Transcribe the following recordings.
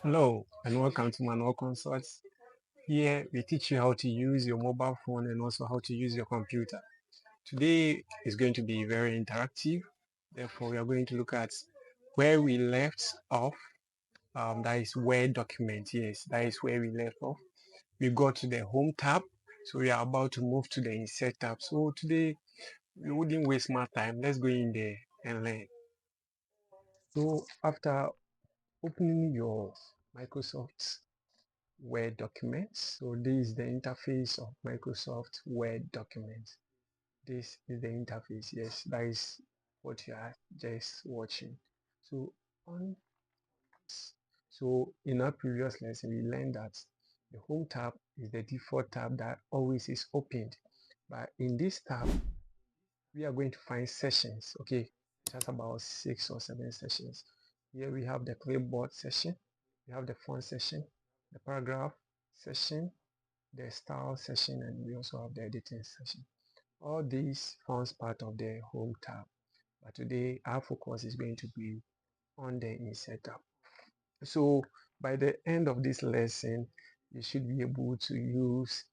Hello and welcome to Manual Consults. Here we teach you how to use your mobile phone and also how to use your computer. Today is going to be very interactive. Therefore, we are going to look at where we left off. That is Word document. Yes, that is where we left off. We got to the Home tab. So we are about to move to the Insert tab. So today we wouldn't waste more time. Let's go in there and learn. So after opening your Microsoft Word documents. So this is the interface of Microsoft Word documents. This is the interface. Yes, that is what you are just watching. So on in our previous lesson, we learned that the home tab is the default tab that always is opened. But in this tab, we are going to find sessions. Okay, just about 6 or 7 sessions. Here we have the clipboard session, we have the font session, the paragraph session, the style session, and we also have the editing session. All these forms part of the home tab, but today our focus is going to be on the insert tab. So by the end of this lesson, you should be able to use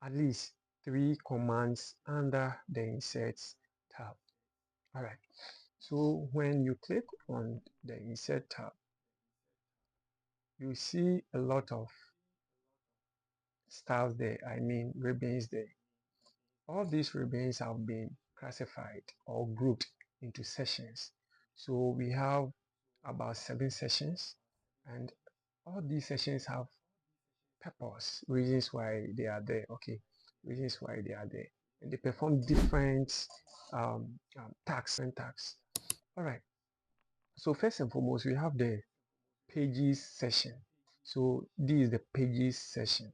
at least 3 commands under the insert tab. All right, so when you click on the insert tab, you see a lot of styles there, I mean ribbons there. All these ribbons have been classified or grouped into sessions. So we have about 7 sessions, and all these sessions have purpose, reasons why they are there. Okay, reasons why they are there, and they perform different tasks. All right. So first and foremost, we have the pages session. So this is the pages session.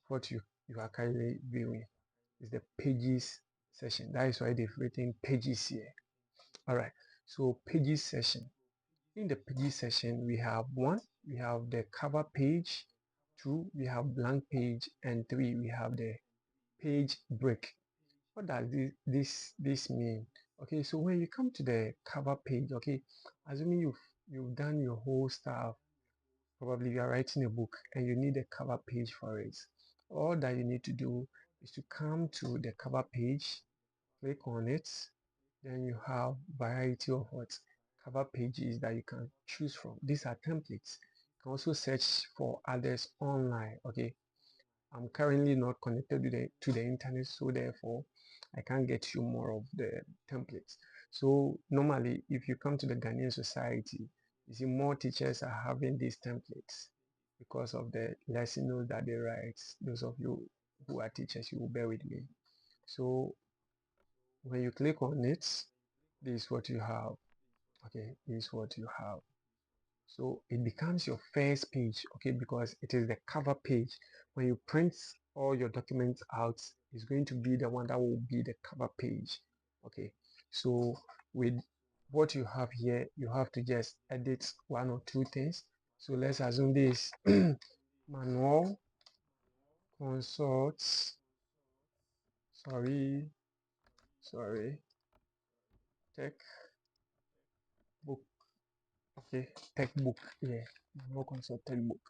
What you are currently viewing is the pages session. That is why they've written pages here. All right, so pages session. In the pages session, we have 1, we have the cover page, 2, we have blank page, and 3, we have the page break. What does this mean? Okay, so when you come to the cover page, okay, assuming you've done your whole stuff, probably you are writing a book and you need a cover page for it. All that you need to do is to come to the cover page, click on it, then you have variety of what cover pages that you can choose from. These are templates. You can also search for others online. Okay, I'm currently not connected to the internet, so therefore I can't get you more of the templates. So normally if you come to the Ghanaian society, you see more teachers are having these templates because of the lesson notes that they write. Those of you who are teachers, you will bear with me. So when you click on it, this is what you have. Okay, this is what you have. So it becomes your first page, okay, because it is the cover page. When you print all your documents out, it's going to be the one that will be the cover page. Okay, so with what you have here, you have to just edit 1 or 2 things. So let's assume this manual consults, sorry, tech book. Okay, tech book, yeah, manual consult tech book.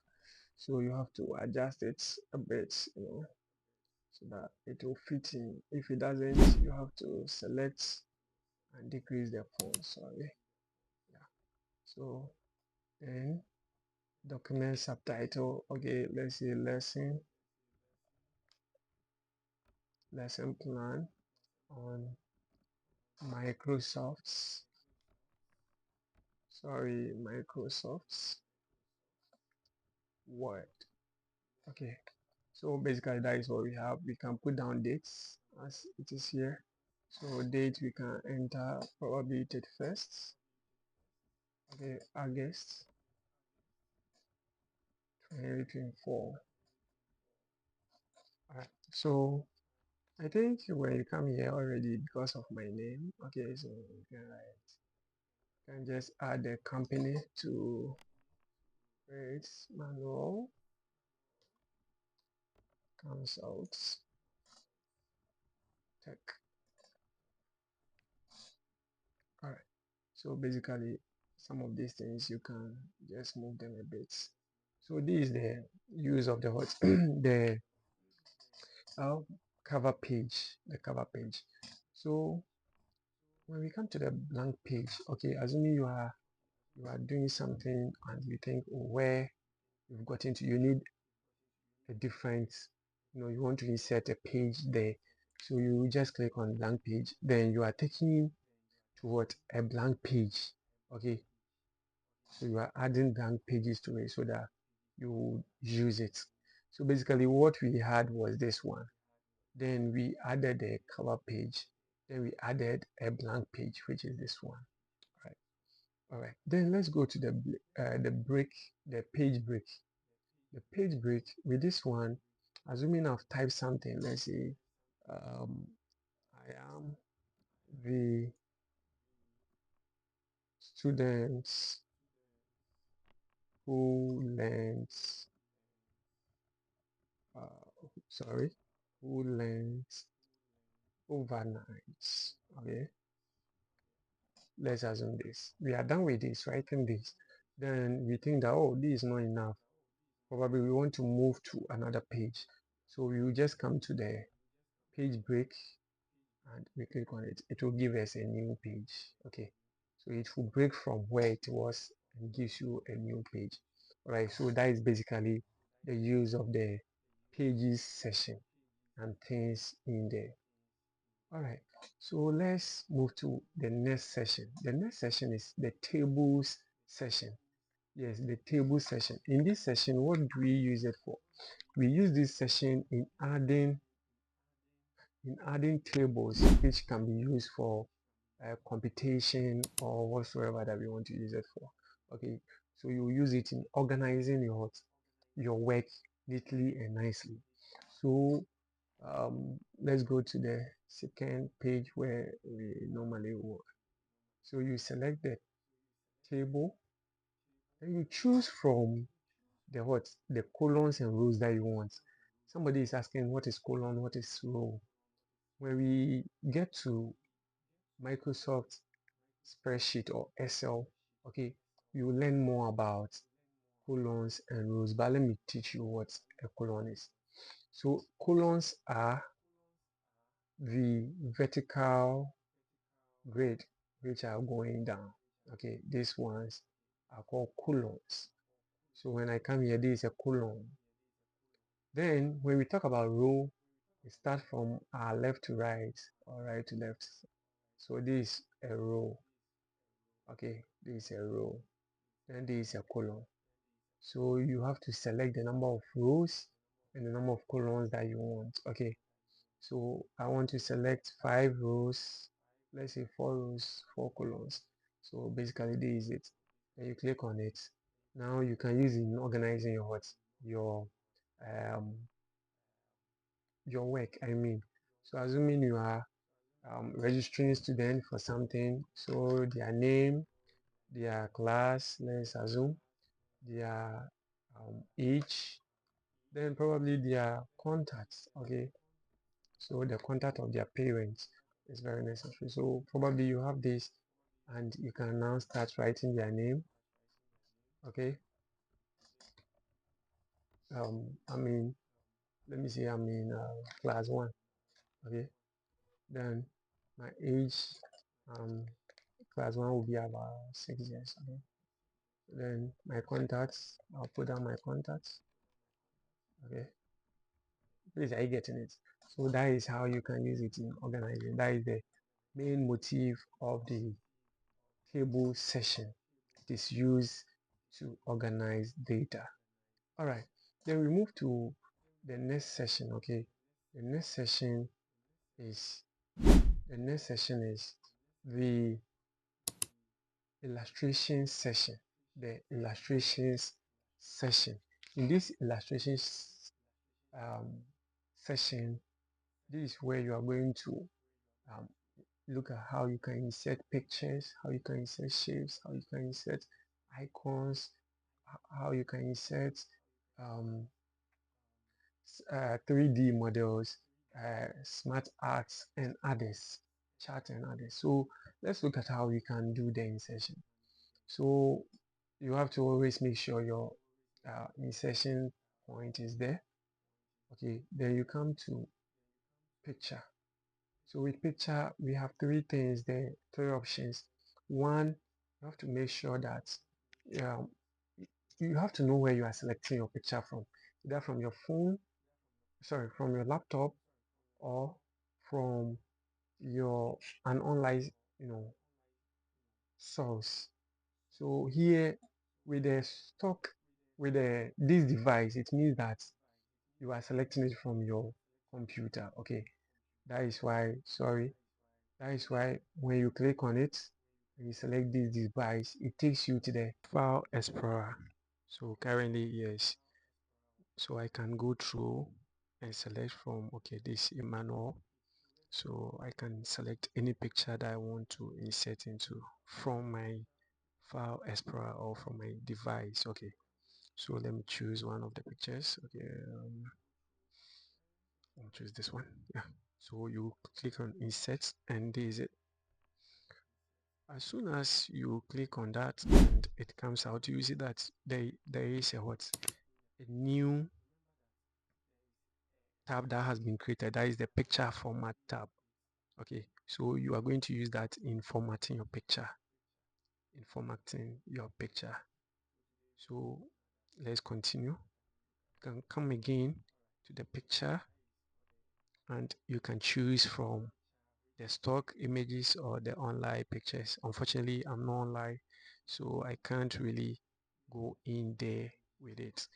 So you have to adjust it a bit, so that it will fit in. If it doesn't, you have to select and decrease the font. Sorry. Yeah. So then document subtitle. Okay, let's see lesson plan on Microsoft's Microsoft's Word. Okay. So basically that is what we have. We can put down dates as it is here. So date we can enter probably 31st. Okay, August 2024. Alright, so I think when you come here already because of my name, okay, so you can just add the company to rates manual consults tech. Alright, so basically some of these things you can just move them a bit. So this is the use of the what the uh, cover page, the cover page. So when we come to the blank page, okay, assuming you are doing something and you think, oh, where you've gotten to, you need a different, you want to insert a page there. So you just click on blank page, then you are taking to what, a blank page. Okay, so you are adding blank pages to it so that you use it. So basically what we had was this one, then we added a cover page, then we added a blank page, which is this one. All right, then let's go to the break, the page break. The page break with this one, assuming I've typed something, let's say I am the students who learns sorry, who learns overnight. Okay, let's assume this. We are done with this, writing this. Then we think that, oh, this is not enough. Probably we want to move to another page. So we will just come to the page break and we click on it. It will give us a new page. Okay, so it will break from where it was and gives you a new page. All right, so that is basically the use of the pages section and things in there. All right, so let's move to the next session. The next session is the tables session. Yes, the table session. In this session, what do we use it for? We use this session in adding tables which can be used for computation or whatsoever that we want to use it for. Okay, so you use it in organizing your work neatly and nicely. So let's go to the second page where we normally work. So you select the table and you choose from the columns and rows that you want. Somebody is asking what is column, what is row. When we get to Microsoft spreadsheet or Excel, okay, you will learn more about columns and rows, but let me teach you what a column is. So columns are the vertical grid which are going down. Okay, these ones are called columns. So when I come here, this is a column. Then when we talk about row, we start from our left to right or right to left. So this is a row. Okay, this is a row. Then this is a column. So you have to select the number of rows and the number of columns that you want. Okay, so I want to select 5 rows, let's say 4 rows, 4 columns. So basically this is it. Then you click on it. Now you can use it in organizing your um your work, I mean. So assuming you are registering student for something, so their name, their class, let's assume, their age, then probably their contacts. Okay, so the contact of their parents is very necessary. So probably you have this and you can now start writing their name. Okay, I mean, let me see, I'm in class 1. Okay, then my age, class 1 will be about 6 years. Okay, then my contacts, I'll put down my contacts. Okay, please, are you getting it? So that is how you can use it in organizing. That is the main motive of the table session. It is used to organize data. All right, then we move to the next session. Okay, the next session is the illustration session. The illustrations session. In this illustrations session, this is where you are going to um, look at how you can insert pictures, how you can insert shapes, how you can insert icons, how you can insert um, 3D models, smart arts and others, chart and others. So let's look at how we can do the insertion. So you have to always make sure your insertion point is there. Okay, then you come to picture. So with picture, we have three things there, three options. One, you have to make sure that um, you have to know where you are selecting your picture from, either from your phone, sorry, from your laptop, or from your an online, source. So here with the stock, with this device, it means that you are selecting it from your computer. Okay, that is why, sorry, that is why when you click on it and you select this device, it takes you to the File Explorer. So currently, yes, so I can go through and select from, okay, this Emmanuel. So I can select any picture that I want to insert into from my File Explorer or from my device. Okay, so let me choose one of the pictures. Okay, I'll choose this one. Yeah, so you click on insert and this is it. As soon as you click on that and it comes out, you see that there is a new tab that has been created. That is the picture format tab. Okay, so you are going to use that in formatting your picture. So let's continue. You can come again to the picture and you can choose from the stock images or the online pictures. Unfortunately, I'm not online, so I can't really go in there with it.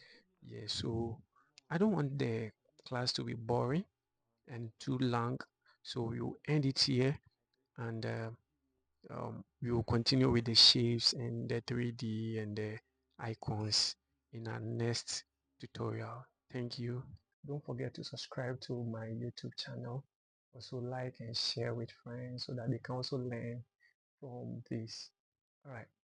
Yeah, so I don't want the class to be boring and too long, so we will end it here, and we will continue with the shapes and the 3D and the icons in our next tutorial. Thank you. Don't forget to subscribe to my YouTube channel. Also like and share with friends so that they can also learn from this. All right.